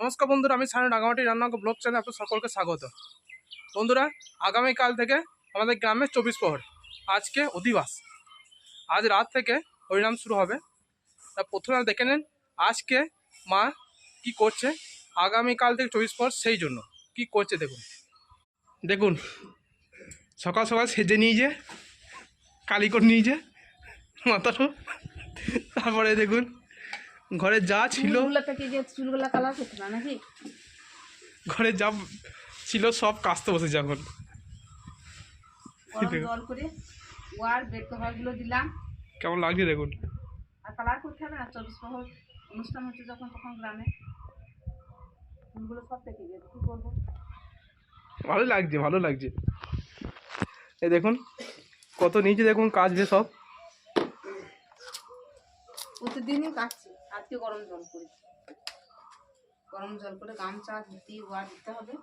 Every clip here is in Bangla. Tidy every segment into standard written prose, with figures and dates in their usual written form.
নমস্কার বন্ধুরা, আমি সায়ন রাঙামাটি রান্নাঘর ব্লগ চ্যানেলে আপনাদের সকলকে স্বাগত। বন্ধুরা, আগামীকাল থেকে আমাদের গ্রামে 24 প্রহর, আজকে অধিবাস। আজ রাত থেকে হরিনাম শুরু হবে। তা প্রথমে দেখে নেন আজকে মা কি করছে। আগামীকাল থেকে 24 প্রহর, সেই জন্য কি করছে দেখুন। দেখুন সকাল সকাল সেজে নিয়েছে, কালি করে নিয়েছে মাথাটা। তারপরে দেখুন ঘরে যা ছিল, ঘরে যা ছিল সব কাচতে বসেছে এখন। কেমন লাগছে দেখুন। আর কালার করতে হবে না, 24 প্রহর অনুষ্ঠান হচ্ছে যখন তখন গ্রামে ফুলগুলো সব পেকে গেছে, কি করবো। ভালো লাগছে, ভালো লাগছে। এই দেখুন কত নিচে দেখুন কাচবে সব। প্রতিদিনই কাটছি, আজকে গরম জল করেছি, গরম জল করে গামছা ধুতি ওয়ার দিতে হবে।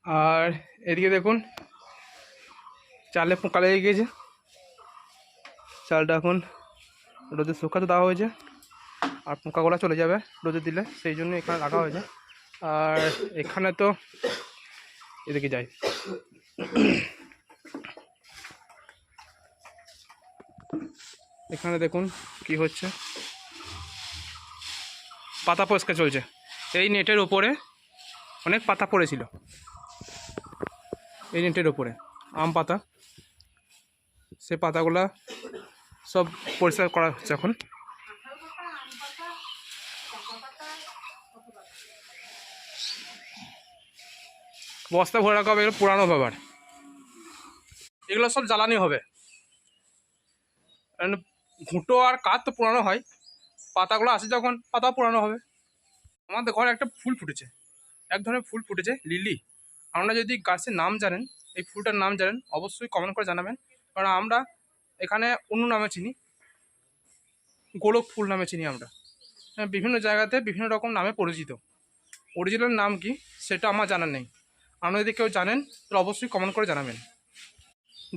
আর এদিকে দেখুন চালে পোকা লেগে গিয়েছে, চালটা এখন রোদে শুকাতে দেওয়া হয়েছে, আর পোকাগুলো চলে যাবে রোদে দিলে, সেই জন্য এখানে রাখা হয়েছে। আর এখানে তো এদিকে যাই, এখানে দেখুন কি হচ্ছে, পাতা পরিষ্কার চলছে। এই নেটের ওপরে অনেক পাতা পড়েছিল, এই নেটের ওপরে আম পাতা, সে পাতাগুলা সব পরিষ্কার করা হচ্ছে এখন। বস্তা ভরে রাখা হবে, এগুলো পুরানো ব্যাপার, এগুলো সব জ্বালানি হবে। ঘুঁটো আর কাঠ তো পুরানো হয়, পাতাগুলো আসে যখন পাতাও পুরানো হবে। আমাদের ঘরে একটা ফুল ফুটেছে, এক ধরনের ফুল ফুটেছে লিলি। আপনারা যদি গাছের নাম জানেন, এই ফুলটার নাম জানেন, অবশ্যই কমেন্ট করে জানাবেন। কারণ আমরা এখানে অন্য নামে চিনি, গোলক ফুল নামে চিনি আমরা। বিভিন্ন জায়গাতে বিভিন্ন রকম নামে পরিচিত। অরিজিনাল নাম কি সেটা আমার জানা নেই। আপনারা যদি কেউ জানেন তাহলে অবশ্যই কমেন্ট করে জানাবেন।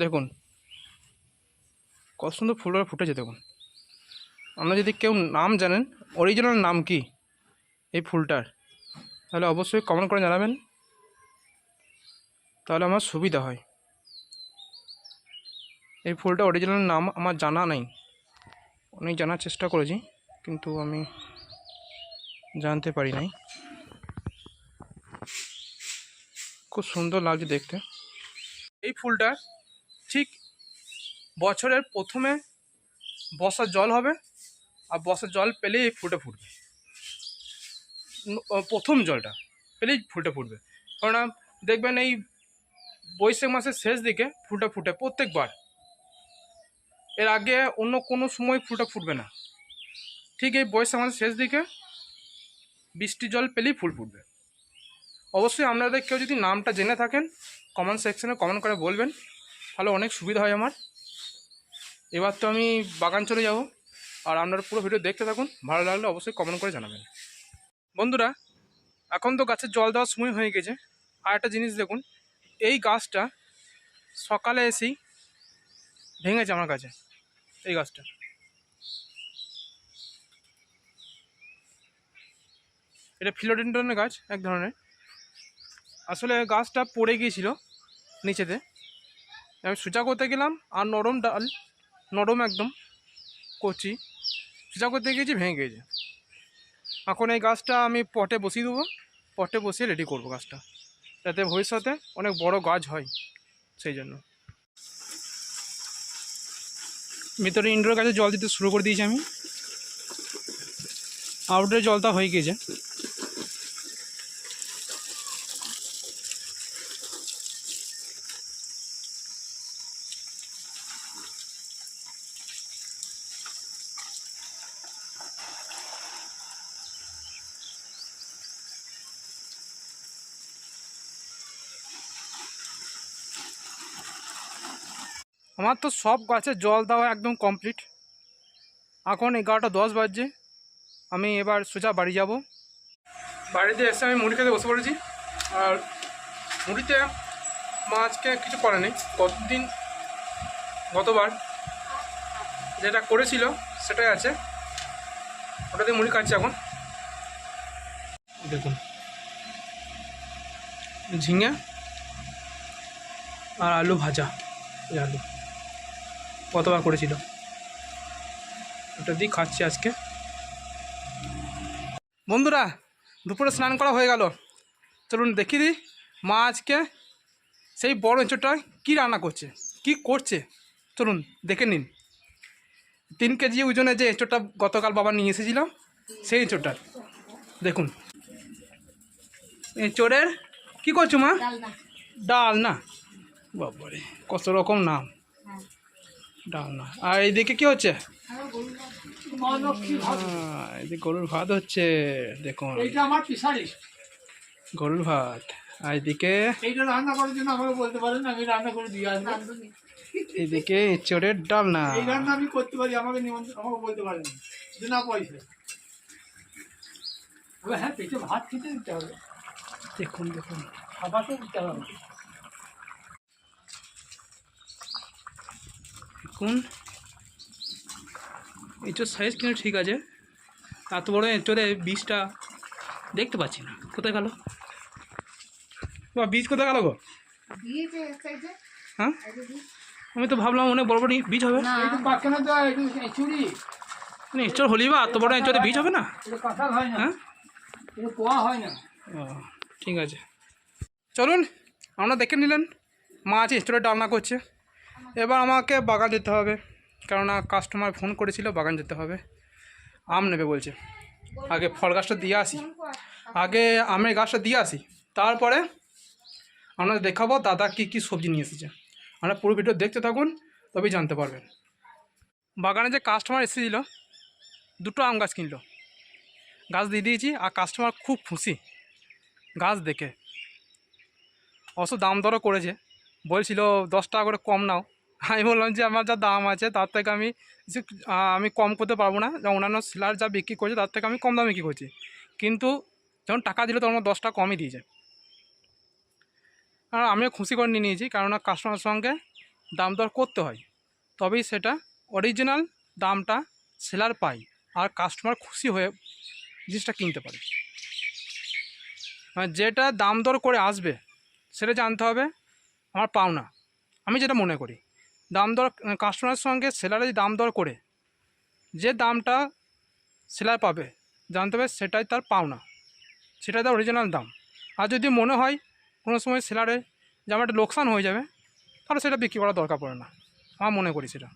দেখুন কত সুন্দর ফুলটা ফুটেছে দেখুন। আপনারা যদি কেউ নাম জানেন, অরিজিনাল নাম কি এই ফুলটার, তাহলে অবশ্যই কমেন্ট করে জানাবেন, তাহলে আমার সুবিধা হয়। এই ফুলটা অরিজিনাল নাম আমার জানা নেই, অনেক জানার চেষ্টা করেছি কিন্তু আমি জানতে পারি নাই। খুব সুন্দর লাগছে দেখতে। এই ফুলটা ঠিক বছরের প্রথমে বর্ষার জল হবে, আর বর্ষার জল পেলেই এই ফুলটা ফুটবে। প্রথম জলটা পেলেই ফুলটা ফুটবে। কারণ দেখবেন এই বৈশাখ মাসের শেষ দিকে ফুলটা ফুটে প্রত্যেকবার, এর আগে অন্য কোনো সময় ফুলটা ফুটবে না। ঠিক এই বৈশাখ মাসের শেষ দিকে বৃষ্টির জল পেলেই ফুল ফুটবে। অবশ্যই আপনাদের কেউ যদি নামটা জেনে থাকেন কমেন্ট সেকশনে কমেন্ট করে বলবেন, তাহলে অনেক সুবিধা হয় আমার। এবার তো আমি বাগান চলে যাব, আর আপনারা পুরো ভিডিও দেখতে থাকুন, ভালো লাগলে অবশ্যই কমেন্ট করে জানাবেন। বন্ধুরা, এখন তো গাছের জল দেওয়ার সময় হয়ে গেছে। আর একটা জিনিস দেখুন, এই গাছটা সকালে এসেই ভেঙেছে আমার কাছে। এই গাছটা এটা ফিলোডেন্ড্রনের গাছ এক ধরনের। আসলে গাছটা পড়ে গিয়েছিল নিচেতে, আমি সোজা করতে গেলাম আর নরম ডাল, নরম একদম কচি, সোজা করতে গিয়েছি ভেঙে গিয়েছে। এখন এই গাছটা আমি পটে বসিয়ে দেবো, পটে বসিয়ে রেডি করবো গাছটা, যাতে ভবিষ্যতে অনেক বড় গাছ হয়। সেই জন্য ভিতরে ইনডোর গাছে জল দিতে শুরু করে দিয়েছি আমি, আউটডোরে জলটা হয়ে গিয়েছে। আমার তো সব গাছে জল দেওয়া একদম কমপ্লিট। এখন 11:10 বাজছে, আমি এবার সোজা বাড়ি যাব। বাড়িতে এসে আমি মুড়ি খেতে বসে পড়েছি। আর মুড়িতে মা আজকে কিছু করেনি, গতবার যেটা করেছিল সেটাই আছে, ওটা দিয়ে মুড়ি খাচ্ছি এখন। দেখুন ঝিঙে আর আলু ভাজা, এই আলু কতবার করেছিল, ওটা দিয়ে খাচ্ছি আজকে। বন্ধুরা দুপুরে স্নান করা হয়ে গেল, চলুন দেখিয়ে দিই মা আজকে সেই বড় এঁচোড়টা কী রান্না করছে, কি করছে, চলুন দেখে নিন। 3 কেজি ওজনের যে এঁচোড়টা গতকাল বাবা নিয়ে এসেছিল, সেই এঁচোড়টা দেখুন। এঁচোড়ের কী করছো মা? ডাল না, বাবারে কত রকম নাম, ডাল না। আর এইদিকে কি হচ্ছে? এদিকে গরুর ভাত হচ্ছে, দেখুন এইটা আমার পিসারি, গরুর ভাত। আর এদিকে এইটা রান্না করার জন্য আমাকে বলতে পারেন, আমি রান্না করে দিয়ে আসবো। এদিকে এঁচোড়ের ডাল না, এই রান্না আমি করতে পারি, আমাকে নিমন্ত্রণ, আমাকে বলতে পারেন বিনা পয়সা। তবে হ্যাঁ, পেটে ভাত খেতে দিতে হবে, দেখুন দেখুন খাবার তো দিতে হবে। দেখুন এঁচোড় সাইজ কিন্তু ঠিক আছে, এত বড় এঁচোড়ে বীজটা দেখতে পাচ্ছি না, কোথায় গেল বা বীজ কোথায় গেল গো? হ্যাঁ আমি তো ভাবলাম অনেক বড় বড় বীজ হবে, একটু পাখানা তো একটু চুরি, মানে এঁচোড় হলেই বা এত বড় এঁচোড়ে বীজ হবে না? এটা কাঁঠাল হয় না, হ্যাঁ এটা পোয়া হয় না। ও ঠিক আছে, চলুন আমরা দেখে নিলেন মা আছে এঁচোড়ের ডালনা করছে। এবার আমাকে বাগান যেতে হবে, কেননা কাস্টমার ফোন করেছিল বাগান যেতে হবে, আম নেবে বলছে। আগে ফল গাছটা দিয়ে আসি, আগে আমের গাছটা দিয়ে আসি, তারপরে আমরা দেখাবো দাদা কী কী সবজি নিয়ে এসেছে। আমরা পুরো ভিডিও দেখতে থাকুন, তবেই জানতে পারবেন। বাগানে যে কাস্টমার এসেছিলো 2টো আম গাছ কিনলো, গাছ দিয়ে দিয়েছি, আর কাস্টমার খুব খুশি গাছ দেখে। অবশ্য দাম দরও করেছে, বলছিল 10 টাকা করে কম নাও। আমি বললাম যে আমার যা দাম আছে তার থেকে আমি কম করতে পারবো না, যা অন্যান্য সেলার যা বিক্রি করছে তার থেকে আমি কম দামে বিক্রি করছি, কিন্তু যখন টাকা দিল তখন 10 টাকা কমই দিয়েছে। আর আমিও খুশি করে নিয়ে নিয়েছি, কেননা কাস্টমারের সঙ্গে দাম দর করতে হয়, তবেই সেটা অরিজিনাল দামটা সেলার পাই, আর কাস্টমার খুশি হয়ে জিনিসটা কিনতে পারে। মানে যেটা দাম দর করে আসবে সেটা জানতে হবে আমার পাওনা, আমি যেটা মনে করি। দাম দর কাস্টমারের সঙ্গে সেলারে দাম দর করে যে দামটা সেলার পাবে জানতে হবে সেটাই তার পাওনা, সেটাই তার অরিজিনাল দাম। আর যদি মনে হয় কোনো সময় সেলারে যে আমার একটা লোকসান হয়ে যাবে, তাহলে সেটা বিক্রি করার দরকার পড়ে না, আমার মনে করি সেটা।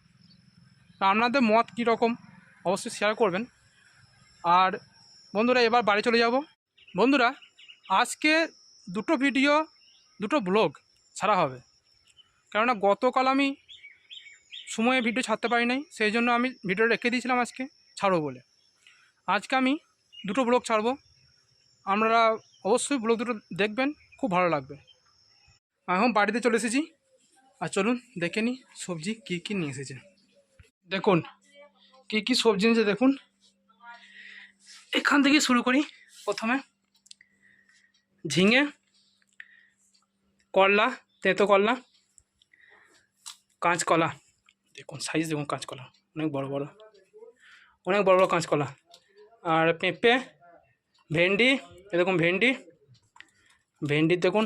আপনাদের মত কীরকম অবশ্যই শেয়ার করবেন। আর বন্ধুরা এবার বাড়ি চলে যাব। বন্ধুরা আজকে 2টো ভিডিও 2টো ব্লগ ছাড়া হবে, কেননা গতকাল আমি সময়ে ভিডিও ছাড়তে পারি নাই, সেই জন্য আমি ভিডিও রেখে দিয়েছিলাম আজকে ছাড়বো বলে। আজকে আমি 2টো ব্লগ ছাড়বো, আপনারা অবশ্যই ব্লগ 2টো দেখবেন, খুব ভালো লাগবে। এখন বাড়িতে চলে এসেছি, আর চলুন দেখে নিই সবজি কী কী নিয়ে এসেছে। দেখুন কী কী সবজি নিয়েছে দেখুন, এখান থেকে শুরু করি। প্রথমে ঝিঙে, করলা, তেঁতো করলা, কাঁচকলা, দেখুন সাইজ দেখুন, কাঁচকলা অনেক বড় বড়, অনেক বড় বড় কাঁচকলা। আর পেঁপে, ভেন্ডি, এরকম ভেন্ডি, ভেন্ডি দেখুন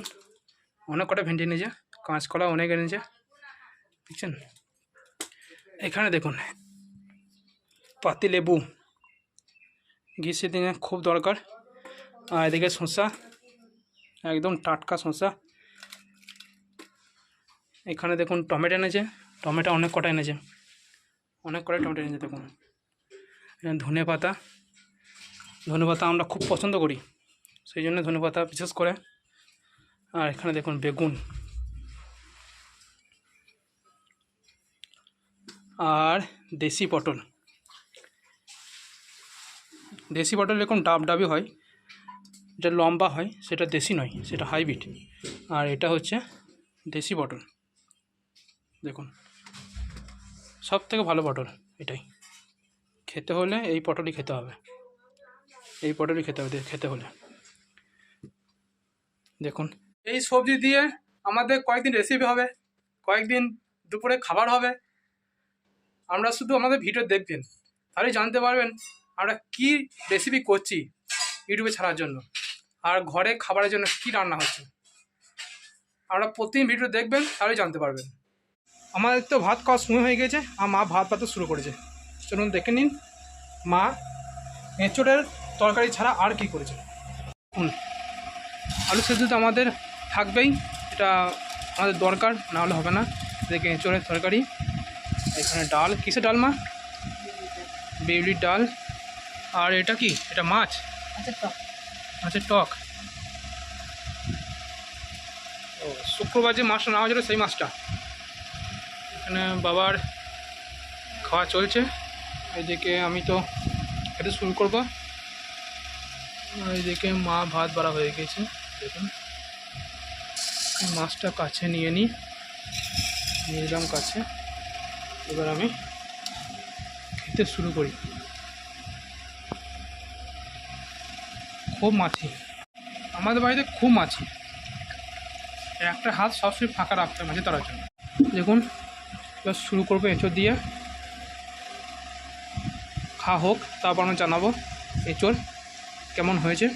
অনেক কটা ভেন্ডি এনেছে, কাঁচকলা অনেক এনেছে, দেখছেন। এখানে দেখুন পাতি লেবু, গ্রীষ্মের দিনে খুব দরকার। আর এদিকে শসা, একদম টাটকা শসা। এখানে দেখুন টমেটো এনেছে, টমেটো অনেক কটা এনেছে, অনেক কটা টমেটো এনেছে দেখুন। এখানে ধনে পাতা, ধনে পাতা আমরা খুব পছন্দ করি, সেই জন্য ধনে পাতা বিশেষ করে। আর এখানে দেখুন বেগুন, আর দেশি পটল। দেশি পটল এরকম ডাবডাবি হয়, যেটা লম্বা হয় সেটা দেশি নয়, সেটা হাইব্রিড। আর এটা হচ্ছে দেশি পটল, দেখুন সব থেকে ভালো পটল এটাই। খেতে হলে এই পটলই খেতে হবে, এই পটলই খেতে হবে খেতে হলে। দেখুন এই সবজি দিয়ে আমাদের কয়েকদিন রেসিপি হবে, কয়েকদিন দুপুরে খাবার হবে। আমরা শুধু আমাদের ভিডিও দেখবেন, তাহলেই জানতে পারবেন আমরা কি রেসিপি করছি ইউটিউবে ছাড়ার জন্য। আর ঘরে খাবারের জন্য কী রান্না হচ্ছে। আপনারা প্রতিদিন ভিডিও দেখবেন, তাহলেই জানতে পারবেন। আমাদের তো ভাত খাওয়ার সময় হয়ে গেছে, আর মা ভাত পাতে শুরু করেছে। চলুন দেখে নিন মা এঁচোড়ের তরকারি ছাড়া আর কি করেছে। আলু সেদ্ধ তো আমাদের থাকবেই, এটা আমাদের দরকার, না হলে হবে না। দেখে এঁচোড়ের তরকারি, এখানে ডাল, কিসের ডাল মা? বিউলির ডাল। আর এটা কি? এটা মাছ, আচ্ছা টক। আচ্ছা টক। ও শুক্রবার যে মাছটা নেওয়া হয়েছিল সেই মাছটা। এখানে বাবার খাওয়া চলছে, এইদিকে আমি তো খেতে শুরু করবো। এইদিকে মা ভাত বাড়া হয়ে গেছে। দেখুন মাছটা কাছে নিয়ে নিলাম কাছে। এবার আমি খেতে শুরু করি। খুব মাছি আমাদের বাড়িতে, খুব মাছি। একটা হাত সবসময় ফাঁকা রাখতে হয় মাছি তাড়ার জন্য। দেখুন এবার শুরু করবো এঁচোড় দিয়ে। খাওয়া হোক, তারপর আমি জানাবো এঁচোড় কেমন হয়েছে।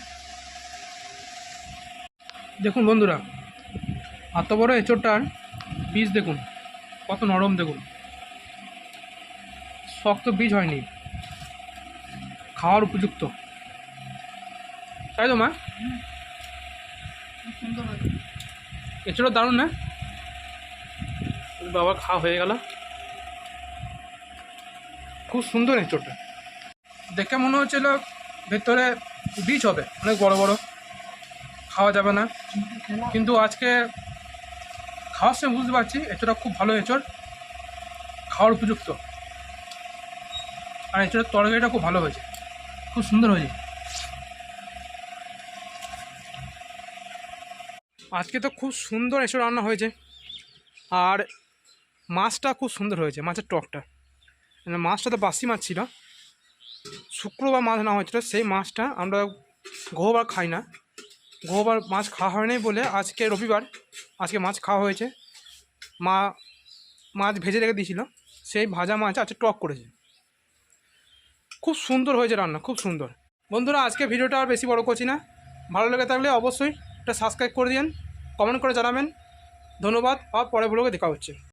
দেখুন বন্ধুরা, এত বড় এঁচোড়টার বীজ দেখুন কত নরম, দেখুন শক্ত বীজ হয়নি, খাওয়ার উপযুক্ত, তাই তো মা? খুব সুন্দর হয়েছে। এঁচোড়টা দারুণ না? বাবা খাওয়া হয়ে গেল। খুব সুন্দর এঁচোড়টা, দেখে মনে হচ্ছিল ভেতরে বীজ হবে অনেক বড় বড়, খাওয়া যাবে না। কিন্তু আজকে খাওয়ার সময় বুঝতে পারছি এঁচোড়টা খুব ভালো এঁচোড়, খাওয়ার উপযুক্ত। আর এঁচোড়ের তরকারিটা খুব ভালো হয়েছে, খুব সুন্দর হয়েছে। আজকে তো খুব সুন্দর এঁচোড় রান্না হয়েছে, আর মাছটা খুব সুন্দর হয়েছে, মাছের টকটা। মানে মাছটা তো বাসি মাছ ছিল, শুক্রবার মাছ না হয়েছিল, সেই মাছটা আমরা গহবার খাই না, গহবার মাছ খাওয়া হয় নাই বলে আজকে রবিবার, আজকে মাছ খাওয়া হয়েছে। মা মাছ ভেজে রেখে দিয়েছিল, সেই ভাজা মাছ আজকে টক করেছে। খুব সুন্দর হয়েছে রান্না, খুব সুন্দর। বন্ধুরা আজকে ভিডিওটা আর বেশি বড় করছি না, ভালো লেগে থাকলে অবশ্যই এটা সাবস্ক্রাইব করে দিন, কমেন্ট করে জানাবেন। ধন্যবাদ, আর পরে ব্লগে দেখা হচ্ছে।